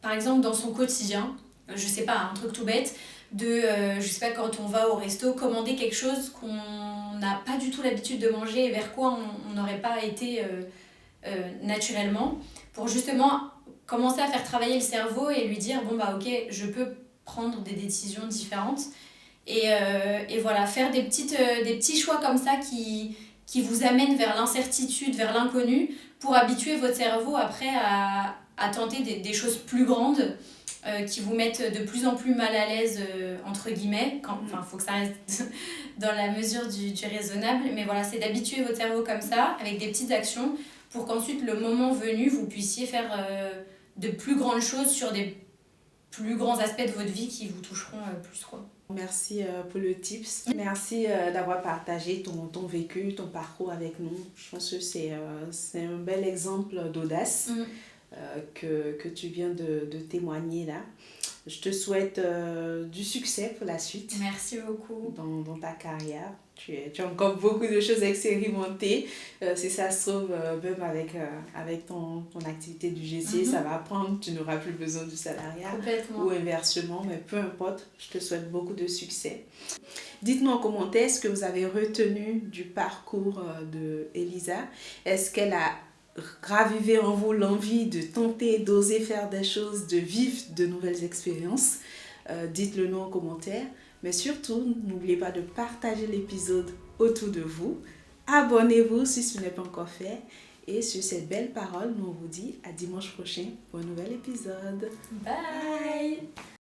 par exemple dans son quotidien, je sais pas, un truc tout bête, je sais pas, quand on va au resto, commander quelque chose qu'on n'a pas du tout l'habitude de manger et vers quoi on n'aurait pas été naturellement, pour justement commencer à faire travailler le cerveau et lui dire, bon bah ok, je peux prendre des décisions différentes. Et voilà, faire des petits choix comme ça qui vous amènent vers l'incertitude, vers l'inconnu, pour habituer votre cerveau après à tenter des choses plus grandes qui vous mettent de plus en plus mal à l'aise, entre guillemets. Enfin, il faut que ça reste dans la mesure du raisonnable. Mais voilà, c'est d'habituer votre cerveau comme ça, avec des petites actions, pour qu'ensuite, le moment venu, vous puissiez faire de plus grandes choses sur des plus grands aspects de votre vie qui vous toucheront plus, quoi. Merci pour le tips. Merci d'avoir partagé ton vécu, ton parcours avec nous. Je pense que c'est un bel exemple d'audace que tu viens de témoigner là. Je te souhaite du succès pour la suite. Merci beaucoup. Dans ta carrière. Tu as encore beaucoup de choses à expérimenter. Si ça se trouve, même avec ton activité du GC, ça va prendre, tu n'auras plus besoin du salariat. Complètement. Ou inversement, mais peu importe, je te souhaite beaucoup de succès. Dites-nous en commentaire ce que vous avez retenu du parcours de Elisa. Est-ce qu'elle a ravivé en vous l'envie de tenter, d'oser faire des choses, de vivre de nouvelles expériences? Dites-le nous en commentaire. Mais surtout, n'oubliez pas de partager l'épisode autour de vous. Abonnez-vous si ce n'est pas encore fait. Et sur cette belle parole, nous on vous dit à dimanche prochain pour un nouvel épisode. Bye!